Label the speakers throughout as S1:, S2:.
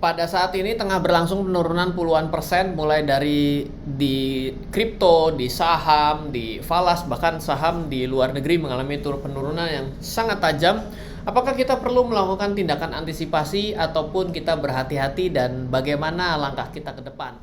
S1: pada saat ini tengah berlangsung penurunan puluhan persen mulai dari di kripto, di saham, di falas, bahkan saham di luar negeri mengalami penurunan yang sangat tajam. Apakah kita perlu melakukan tindakan antisipasi ataupun kita berhati-hati dan bagaimana langkah kita ke depan?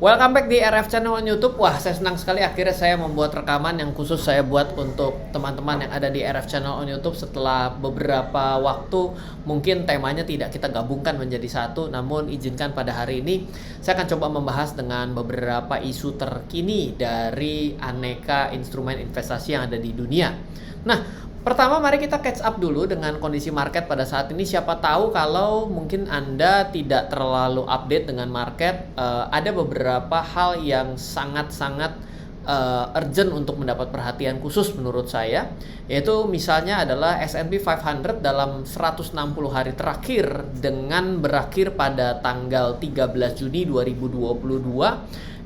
S1: Welcome back di RF Channel on YouTube. Wah, saya senang sekali akhirnya saya membuat rekaman yang khusus saya buat untuk teman-teman yang ada di RF Channel on YouTube setelah beberapa waktu. Mungkin temanya tidak kita gabungkan menjadi satu, namun izinkan pada hari ini saya akan coba membahas dengan beberapa isu terkini dari aneka instrumen investasi yang ada di dunia. Nah, pertama, mari kita catch up dulu dengan kondisi market pada saat ini. Siapa tahu kalau mungkin Anda tidak terlalu update dengan market, ada beberapa hal yang sangat-sangat urgent untuk mendapat perhatian khusus menurut saya, yaitu misalnya adalah S&P 500 dalam 160 hari terakhir dengan berakhir pada tanggal 13 Juni 2022.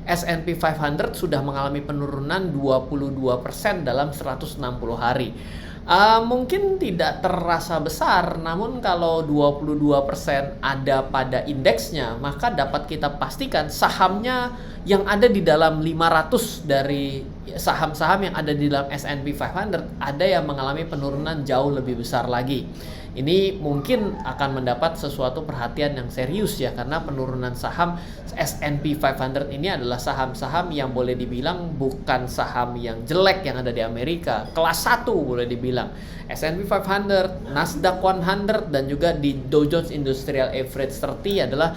S1: S&P 500 sudah mengalami penurunan 22% dalam 160 hari. Mungkin tidak terasa besar, namun kalau 22% ada pada indeksnya, maka dapat kita pastikan sahamnya yang ada di dalam 500 dari saham-saham yang ada di dalam S&P 500 ada yang mengalami penurunan jauh lebih besar lagi. Ini mungkin akan mendapat sesuatu perhatian yang serius ya, karena penurunan saham S&P 500 ini adalah saham-saham yang boleh dibilang bukan saham yang jelek yang ada di Amerika. Kelas 1 boleh dibilang. S&P 500, Nasdaq 100, dan juga di Dow Jones Industrial Average 30 adalah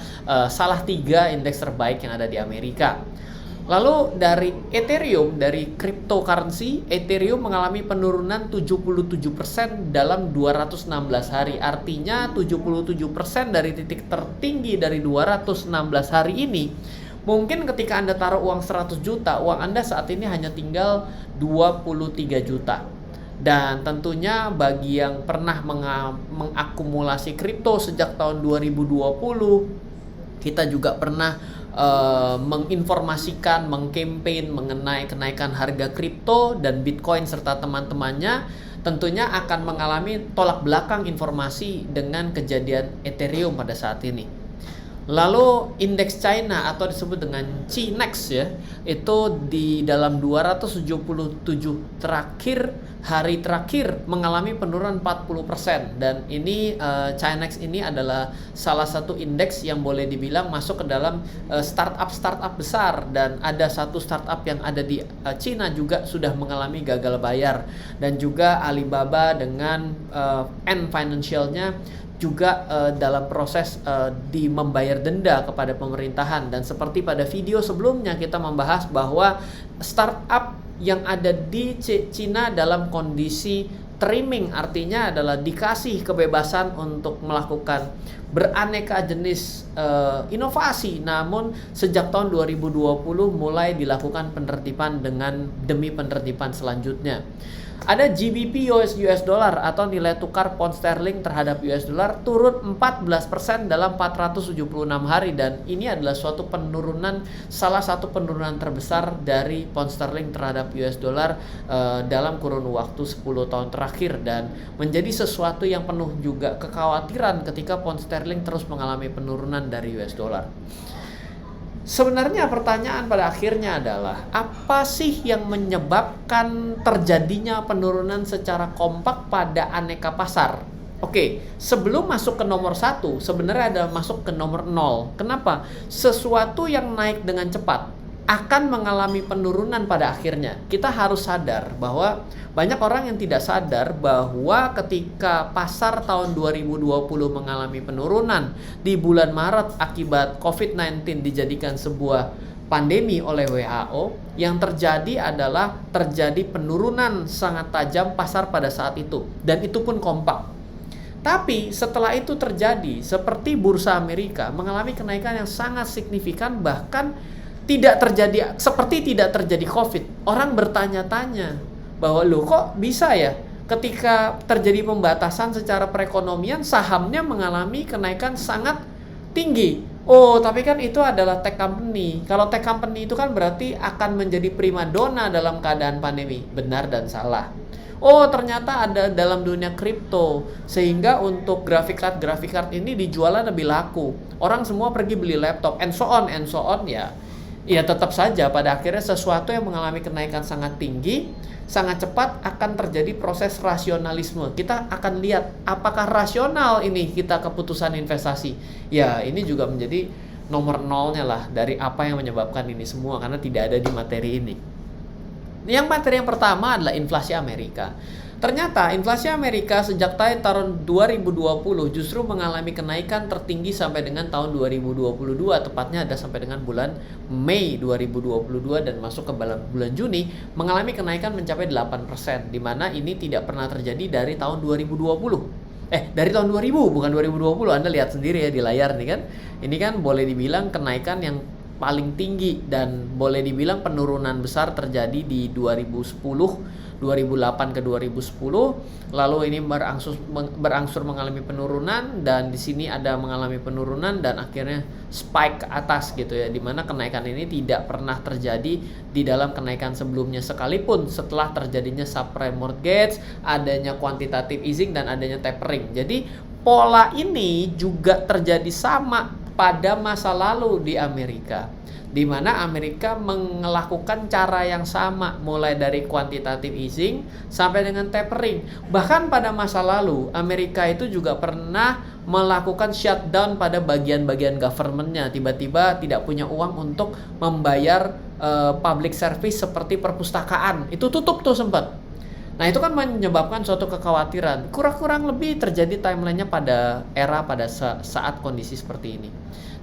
S1: salah 3 indeks terbaik yang ada di Amerika. Lalu dari Ethereum, dari cryptocurrency, Ethereum mengalami penurunan 77% dalam 216 hari. Artinya 77% dari titik tertinggi dari 216 hari ini. Mungkin ketika Anda taruh uang 100 juta, uang Anda saat ini hanya tinggal 23 juta. Dan tentunya bagi yang pernah mengakumulasi kripto sejak tahun 2020, kita juga pernah menginformasikan, mengkampanye mengenai kenaikan harga kripto dan Bitcoin serta teman-temannya, tentunya akan mengalami tolak belakang informasi dengan kejadian Ethereum pada saat ini. Lalu indeks China atau disebut dengan CNEX ya, itu di dalam 277 hari terakhir mengalami penurunan 40%, dan ini CNEX ini adalah salah satu indeks yang boleh dibilang masuk ke dalam startup besar, dan ada satu startup yang ada di Cina juga sudah mengalami gagal bayar, dan juga Alibaba dengan Ant Financial-nya juga dalam proses di membayar denda kepada pemerintahan. Dan seperti pada video sebelumnya kita membahas bahwa startup yang ada di Cina dalam kondisi trimming, artinya adalah dikasih kebebasan untuk melakukan beraneka jenis inovasi, namun sejak tahun 2020 mulai dilakukan penertiban demi penertiban selanjutnya. Ada GBP US dollar atau nilai tukar pound sterling terhadap US dollar turun 14% dalam 476 hari, dan ini adalah salah satu penurunan terbesar dari pound sterling terhadap US dollar dalam kurun waktu 10 tahun terakhir, dan menjadi sesuatu yang penuh juga kekhawatiran ketika pound sterling terus mengalami penurunan dari US dollar. Sebenarnya pertanyaan pada akhirnya adalah, apa sih yang menyebabkan terjadinya penurunan secara kompak pada aneka pasar? Oke, sebelum masuk ke nomor 1, sebenarnya ada masuk ke nomor 0. Kenapa? Sesuatu yang naik dengan cepat akan mengalami penurunan pada akhirnya. Kita harus sadar bahwa banyak orang yang tidak sadar bahwa ketika pasar tahun 2020 mengalami penurunan di bulan Maret akibat COVID-19 dijadikan sebuah pandemi oleh WHO, yang terjadi adalah terjadi penurunan sangat tajam pasar pada saat itu, dan itu pun kompak. Tapi setelah itu terjadi, seperti bursa Amerika mengalami kenaikan yang sangat signifikan, bahkan tidak terjadi COVID. Orang bertanya-tanya bahwa loh kok bisa ya ketika terjadi pembatasan secara perekonomian, sahamnya mengalami kenaikan sangat tinggi. Oh, tapi kan itu adalah tech company. Kalau tech company itu kan berarti akan menjadi primadona dalam keadaan pandemi. Benar dan salah. Oh, ternyata ada dalam dunia kripto, sehingga untuk graphic card ini dijualnya lebih laku. Orang semua pergi beli laptop, and so on ya. Ya tetap saja pada akhirnya sesuatu yang mengalami kenaikan sangat tinggi, sangat cepat akan terjadi proses rasionalisme. Kita akan lihat apakah rasional ini kita keputusan investasi. Ya, ini juga menjadi nomor nolnya lah dari apa yang menyebabkan ini semua, karena tidak ada di materi ini. Yang materi yang pertama adalah inflasi Amerika. Ternyata inflasi Amerika sejak tahun 2020 justru mengalami kenaikan tertinggi sampai dengan tahun 2022, tepatnya ada sampai dengan bulan Mei 2022 dan masuk ke bulan Juni mengalami kenaikan mencapai 8%, di mana ini tidak pernah terjadi dari tahun 2020. Dari tahun 2000, bukan 2020. Anda lihat sendiri ya di layar nih kan. Ini kan boleh dibilang kenaikan yang paling tinggi dan boleh dibilang penurunan besar terjadi di 2008 ke 2010, lalu ini berangsur mengalami penurunan, dan di sini ada mengalami penurunan dan akhirnya spike ke atas gitu ya, dimana kenaikan ini tidak pernah terjadi di dalam kenaikan sebelumnya sekalipun setelah terjadinya subprime mortgage, adanya quantitative easing dan adanya tapering. Jadi pola ini juga terjadi sama pada masa lalu di Amerika, di mana Amerika melakukan cara yang sama mulai dari quantitative easing sampai dengan tapering. Bahkan pada masa lalu Amerika itu juga pernah melakukan shutdown pada bagian-bagian governmentnya, tiba-tiba tidak punya uang untuk membayar public service seperti perpustakaan, itu tutup tuh sempat. Nah, itu kan menyebabkan suatu kekhawatiran. Kurang lebih terjadi timelinenya pada saat kondisi seperti ini.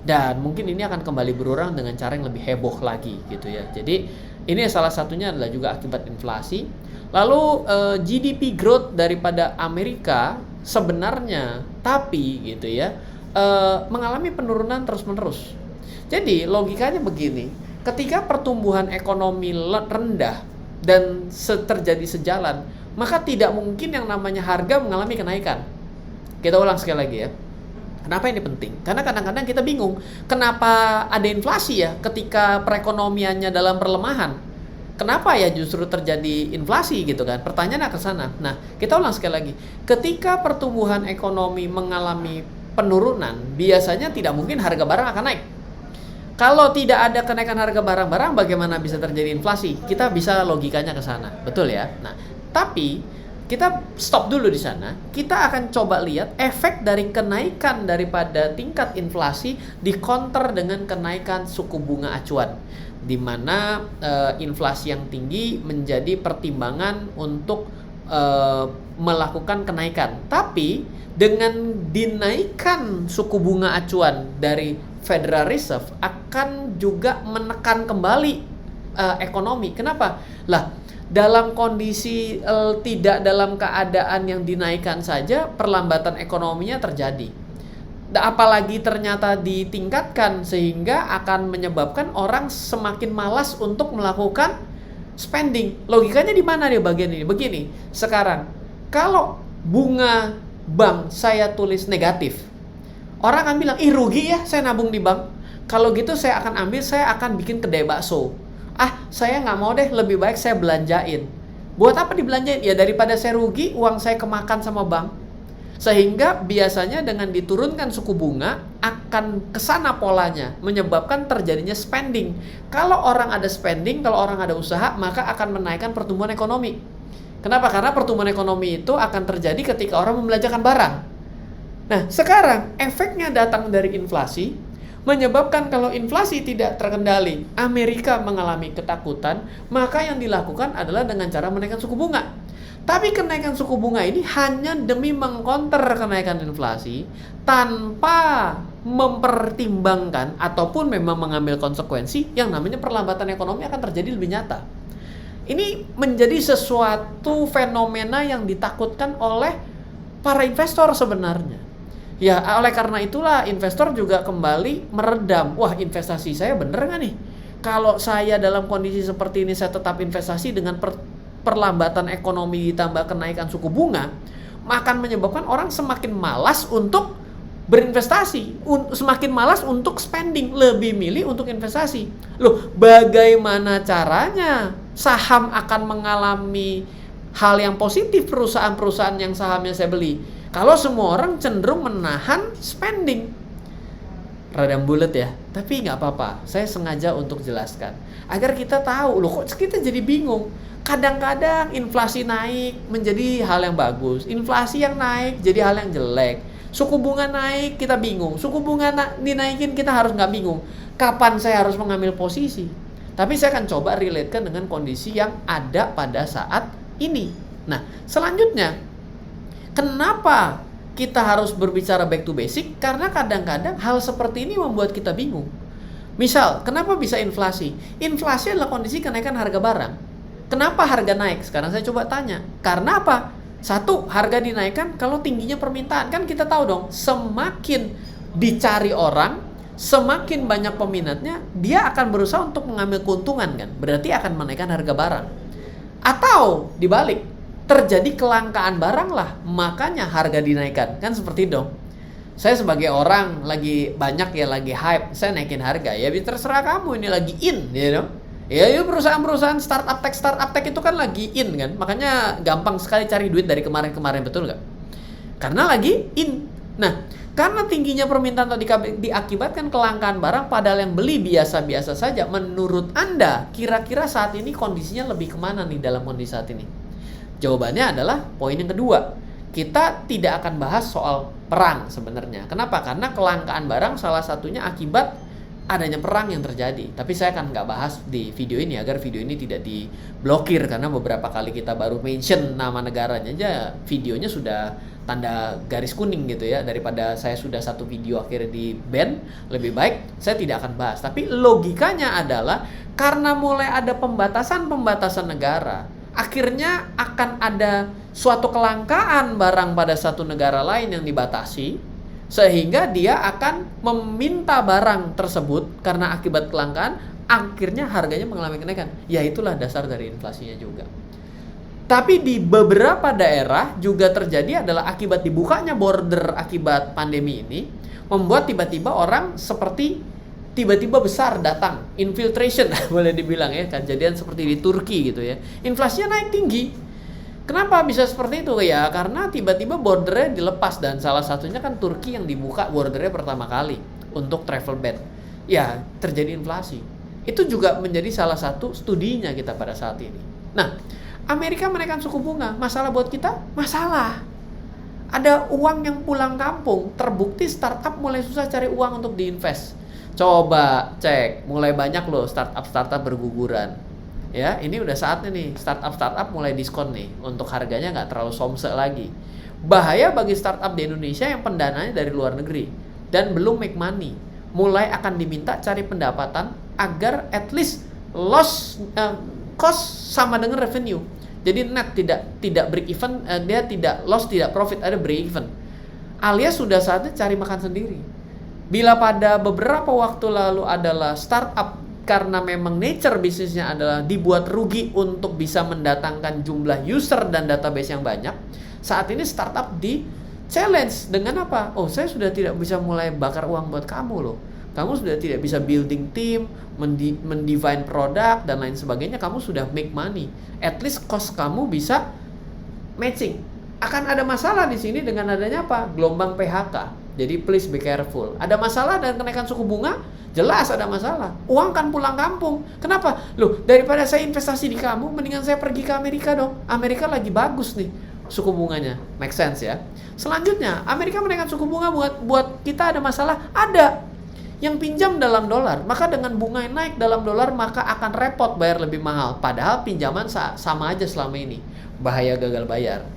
S1: Dan mungkin ini akan kembali berulang dengan cara yang lebih heboh lagi gitu ya. Jadi ini salah satunya adalah juga akibat inflasi. Lalu GDP growth daripada Amerika sebenarnya tapi gitu ya mengalami penurunan terus-menerus. Jadi logikanya begini, ketika pertumbuhan ekonomi rendah dan terjadi sejalan, maka tidak mungkin yang namanya harga mengalami kenaikan. Kita ulang sekali lagi ya. Kenapa ini penting? Karena kadang-kadang kita bingung, kenapa ada inflasi ya ketika perekonomiannya dalam perlemahan? Kenapa ya justru terjadi inflasi gitu kan? Pertanyaannya ke sana. Nah, kita ulang sekali lagi. Ketika pertumbuhan ekonomi mengalami penurunan, biasanya tidak mungkin harga barang akan naik. Kalau tidak ada kenaikan harga barang-barang, bagaimana bisa terjadi inflasi? Kita bisa logikanya ke sana, betul ya? Nah, tapi kita stop dulu di sana. Kita akan coba lihat efek dari kenaikan daripada tingkat inflasi dikonter dengan kenaikan suku bunga acuan, di mana inflasi yang tinggi menjadi pertimbangan untuk melakukan kenaikan. Tapi dengan dinaikkan suku bunga acuan dari Federal Reserve akan juga menekan kembali ekonomi. Kenapa? Lah, dalam kondisi tidak dalam keadaan yang dinaikkan saja, perlambatan ekonominya terjadi. Apalagi ternyata ditingkatkan, sehingga akan menyebabkan orang semakin malas untuk melakukan spending. Logikanya di mana nih bagian ini? Begini, sekarang kalau bunga bank saya tulis negatif, orang akan bilang, ih rugi ya saya nabung di bank. Kalau gitu saya akan bikin kedai bakso. Saya nggak mau deh, lebih baik saya belanjain. Buat apa dibelanjain? Ya daripada saya rugi, uang saya kemakan sama bank. Sehingga biasanya dengan diturunkan suku bunga akan kesana polanya, menyebabkan terjadinya spending. Kalau orang ada spending, kalau orang ada usaha, maka akan menaikkan pertumbuhan ekonomi. Kenapa? Karena pertumbuhan ekonomi itu akan terjadi ketika orang membelanjakan barang. Nah, sekarang efeknya datang dari inflasi, menyebabkan kalau inflasi tidak terkendali, Amerika mengalami ketakutan, maka yang dilakukan adalah dengan cara menaikkan suku bunga. Tapi kenaikan suku bunga ini hanya demi mengkonter kenaikan inflasi tanpa mempertimbangkan ataupun memang mengambil konsekuensi yang namanya perlambatan ekonomi akan terjadi lebih nyata. Ini menjadi sesuatu fenomena yang ditakutkan oleh para investor sebenarnya. Ya, oleh karena itulah investor juga kembali meredam. Wah, investasi saya bener nggak nih? Kalau saya dalam kondisi seperti ini saya tetap investasi dengan perlambatan ekonomi ditambah kenaikan suku bunga, akan menyebabkan orang semakin malas untuk berinvestasi, semakin malas untuk spending, lebih milih untuk investasi. Loh, bagaimana caranya saham akan mengalami hal yang positif, perusahaan-perusahaan yang sahamnya saya beli, kalau semua orang cenderung menahan spending? Rada bulet ya, tapi nggak apa-apa, saya sengaja untuk jelaskan agar kita tahu. Loh, kok kita jadi bingung. Kadang-kadang inflasi naik menjadi hal yang bagus, inflasi yang naik jadi hal yang jelek. Suku bunga naik, kita bingung. Suku bunga dinaikin, kita harus nggak bingung. Kapan saya harus mengambil posisi? Tapi saya akan coba relatekan dengan kondisi yang ada pada saat ini. Nah, selanjutnya, kenapa kita harus berbicara back to basic? Karena kadang-kadang hal seperti ini membuat kita bingung. Misal, kenapa bisa inflasi? Inflasi adalah kondisi kenaikan harga barang. Kenapa harga naik? Sekarang saya coba tanya. Karena apa? Satu, harga dinaikkan kalau tingginya permintaan. Kan kita tahu dong, semakin dicari orang, semakin banyak peminatnya, dia akan berusaha untuk mengambil keuntungan kan. Berarti akan menaikkan harga barang. Atau dibalik, terjadi kelangkaan barang lah, makanya harga dinaikkan. Kan seperti itu dong. Saya sebagai orang lagi banyak ya, lagi hype, saya naikin harga. Ya terserah kamu, ini lagi in, ya dong. Ya, perusahaan-perusahaan startup tech itu kan lagi in kan. Makanya gampang sekali cari duit dari kemarin-kemarin, betul nggak? Karena lagi in. Nah, karena tingginya permintaan tadi diakibatkan kelangkaan barang padahal yang beli biasa-biasa saja. Menurut Anda, kira-kira saat ini kondisinya lebih kemana nih dalam kondisi saat ini? Jawabannya adalah poin yang kedua. Kita tidak akan bahas soal perang sebenarnya. Kenapa? Karena kelangkaan barang salah satunya akibat adanya perang yang terjadi. Tapi saya akan nggak bahas di video ini agar video ini tidak diblokir, karena beberapa kali kita baru mention nama negaranya aja videonya sudah tanda garis kuning gitu ya. Daripada saya sudah satu video akhirnya di ban, lebih baik saya tidak akan bahas. Tapi logikanya adalah karena mulai ada pembatasan negara, akhirnya akan ada suatu kelangkaan barang pada satu negara lain yang dibatasi, sehingga dia akan meminta barang tersebut karena akibat kelangkaan, akhirnya harganya mengalami kenaikan. Ya itulah dasar dari inflasinya juga. Tapi di beberapa daerah juga terjadi adalah akibat dibukanya border akibat pandemi ini, membuat tiba-tiba orang seperti tiba-tiba besar datang, infiltration boleh dibilang ya, kejadian seperti di Turki gitu ya. Inflasinya naik tinggi. Kenapa bisa seperti itu? Ya karena tiba-tiba bordernya dilepas, dan salah satunya kan Turki yang dibuka bordernya pertama kali untuk travel ban. Ya terjadi inflasi. Itu juga menjadi salah satu studinya kita pada saat ini. Nah, Amerika menaikkan suku bunga, masalah buat kita? Masalah. Ada uang yang pulang kampung, terbukti startup mulai susah cari uang untuk diinvest. Coba cek, mulai banyak loh startup berguguran. Ya, ini udah saatnya nih startup mulai diskon nih untuk harganya nggak terlalu somse lagi. Bahaya bagi startup di Indonesia yang pendananya dari luar negeri dan belum make money, mulai akan diminta cari pendapatan agar at least cost sama dengan revenue. Jadi net tidak break even, dia tidak loss tidak profit, ada break even. Alias sudah saatnya cari makan sendiri. Bila pada beberapa waktu lalu adalah startup karena memang nature bisnisnya adalah dibuat rugi untuk bisa mendatangkan jumlah user dan database yang banyak, saat ini startup di challenge dengan apa? Oh, saya sudah tidak bisa mulai bakar uang buat kamu loh. Kamu sudah tidak bisa building team, mendefine produk dan lain sebagainya. Kamu sudah make money. At least cost kamu bisa matching. Akan ada masalah di sini dengan adanya apa? Gelombang PHK. Jadi please be careful. Ada masalah dan kenaikan suku bunga? Jelas ada masalah. Uang kan pulang kampung. Kenapa? Loh, daripada saya investasi di kamu, mendingan saya pergi ke Amerika dong. Amerika lagi bagus nih suku bunganya. Make sense ya. Selanjutnya, Amerika menaikkan suku bunga buat kita ada masalah? Ada. Yang pinjam dalam dolar, maka dengan bunga yang naik dalam dolar, maka akan repot bayar lebih mahal. Padahal pinjaman sama aja selama ini. Bahaya gagal bayar.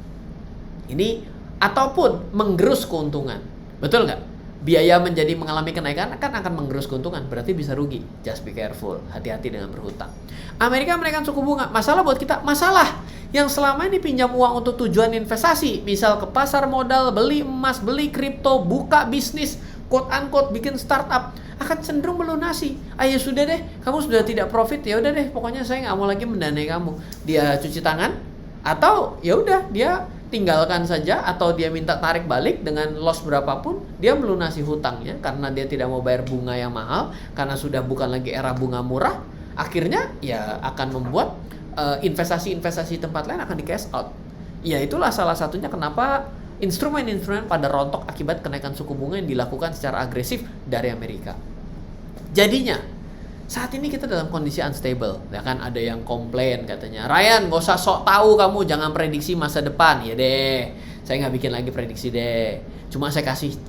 S1: Ini ataupun menggerus keuntungan. Betul nggak? Biaya mengalami kenaikan akan menggerus keuntungan, berarti bisa rugi. Just be careful, hati-hati dengan berhutang. Amerika menaikkan suku bunga, masalah buat kita? Masalah. Yang selama ini pinjam uang untuk tujuan investasi, misal ke pasar modal, beli emas, beli kripto, buka bisnis, quote unquote bikin startup, akan cenderung melunasi. Ya sudah deh, kamu sudah tidak profit, ya udah deh, pokoknya saya nggak mau lagi mendanai kamu. Dia cuci tangan, atau ya udah dia tinggalkan saja, atau dia minta tarik balik dengan loss berapapun, dia melunasi hutangnya karena dia tidak mau bayar bunga yang mahal, karena sudah bukan lagi era bunga murah. Akhirnya ya akan membuat investasi-investasi tempat lain akan di cash out. Ya itulah salah satunya kenapa instrumen-instrumen pada rontok akibat kenaikan suku bunga yang dilakukan secara agresif dari Amerika. Jadinya saat ini kita dalam kondisi unstable, ya kan? Ada yang komplain katanya, Ryan gak usah sok tahu, kamu jangan prediksi masa depan. Ya deh, saya nggak bikin lagi prediksi deh, cuma saya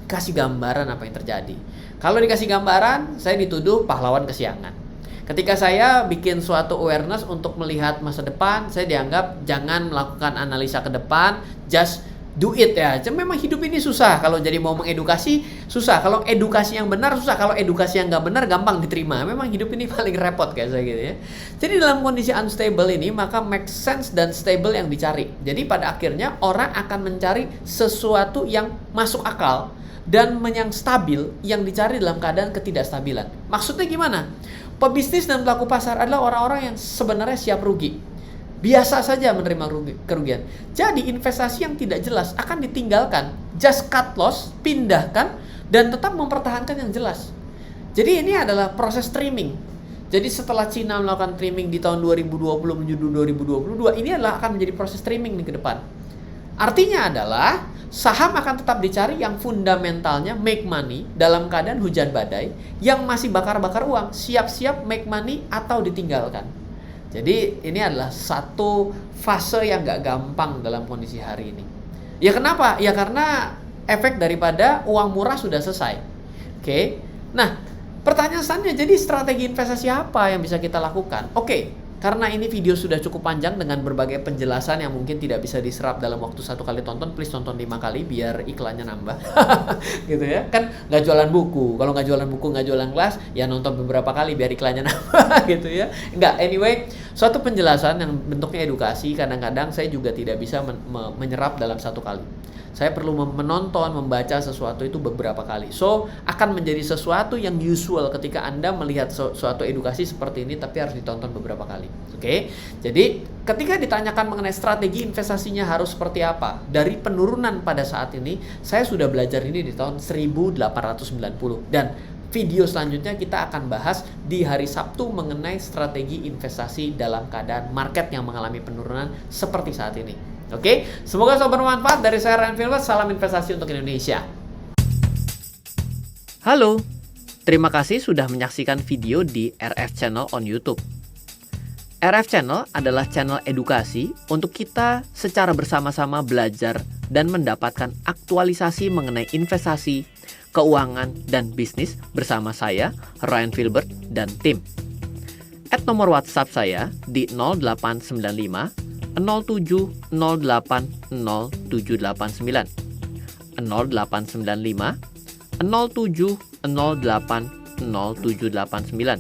S1: kasih gambaran apa yang terjadi. Kalau dikasih gambaran, saya dituduh pahlawan kesiangan. Ketika saya bikin suatu awareness untuk melihat masa depan, saya dianggap jangan melakukan analisa ke depan, just do it ya. Memang hidup ini susah. Kalau jadi mau mengedukasi susah. Kalau edukasi yang benar susah. Kalau edukasi yang nggak benar gampang diterima. Memang hidup ini paling repot kayak saya gitu ya. Jadi dalam kondisi unstable ini maka make sense dan stable yang dicari. Jadi pada akhirnya orang akan mencari sesuatu yang masuk akal dan yang stabil yang dicari dalam keadaan ketidakstabilan. Maksudnya gimana? Pebisnis dan pelaku pasar adalah orang-orang yang sebenarnya siap rugi. Biasa saja menerima kerugian. Jadi investasi yang tidak jelas akan ditinggalkan, just cut loss, pindahkan, dan tetap mempertahankan yang jelas. Jadi ini adalah proses trimming. Jadi setelah Cina melakukan trimming di tahun 2020 menuju 2022, ini adalah akan menjadi proses trimming nih ke depan. Artinya adalah saham akan tetap dicari yang fundamentalnya make money dalam keadaan hujan badai, yang masih bakar-bakar uang, siap-siap make money atau ditinggalkan. Jadi ini adalah satu fase yang gak gampang dalam kondisi hari ini. Ya kenapa? Ya karena efek daripada uang murah sudah selesai. Oke. Nah, pertanyaan selanjutnya, jadi strategi investasi apa yang bisa kita lakukan? Oke. Karena ini video sudah cukup panjang dengan berbagai penjelasan yang mungkin tidak bisa diserap dalam waktu 1 kali tonton, please tonton 5 kali biar iklannya nambah. Gitu ya. Kan nggak jualan buku. Kalau nggak jualan buku, nggak jualan kelas, ya nonton beberapa kali biar iklannya nambah gitu ya. Enggak, anyway, suatu penjelasan yang bentuknya edukasi kadang-kadang saya juga tidak bisa menyerap dalam 1 kali. Saya perlu menonton, membaca sesuatu itu beberapa kali. So, akan menjadi sesuatu yang usual ketika Anda melihat suatu edukasi seperti ini, tapi harus ditonton beberapa kali. Oke? Jadi, ketika ditanyakan mengenai strategi investasinya harus seperti apa, dari penurunan pada saat ini, saya sudah belajar ini di tahun 1890. Dan video selanjutnya kita akan bahas di hari Sabtu mengenai strategi investasi dalam keadaan market yang mengalami penurunan seperti saat ini. Oke, semoga selalu bermanfaat. Dari saya Ryan Filbert, salam investasi untuk Indonesia. Halo, terima kasih sudah menyaksikan video di RF Channel on YouTube. RF Channel adalah channel edukasi untuk kita secara bersama-sama belajar dan mendapatkan aktualisasi mengenai investasi, keuangan, dan bisnis bersama saya, Ryan Filbert, dan tim. Add nomor WhatsApp saya di 0895 07 08 0789 0895 07 08 0789.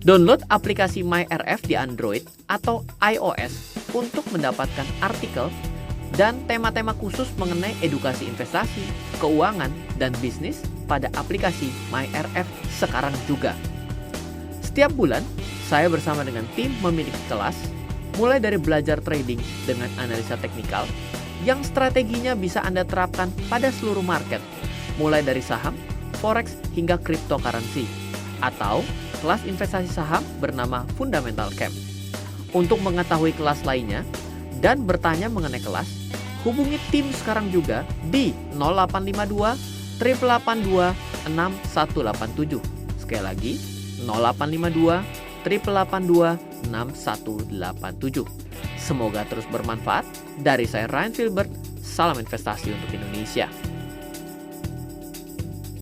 S1: Download aplikasi MyRF di Android atau iOS untuk mendapatkan artikel dan tema-tema khusus mengenai edukasi investasi, keuangan, dan bisnis pada aplikasi MyRF sekarang juga. Setiap bulan, saya bersama dengan tim memiliki kelas mulai dari belajar trading dengan analisa teknikal yang strateginya bisa Anda terapkan pada seluruh market, mulai dari saham, forex, hingga cryptocurrency, atau kelas investasi saham bernama Fundamental Camp. Untuk mengetahui kelas lainnya dan bertanya mengenai kelas, hubungi tim sekarang juga di 0852 882 6187. Sekali lagi, 0852 882 6187. Semoga terus bermanfaat. Dari saya Ryan Filbert, salam investasi untuk Indonesia.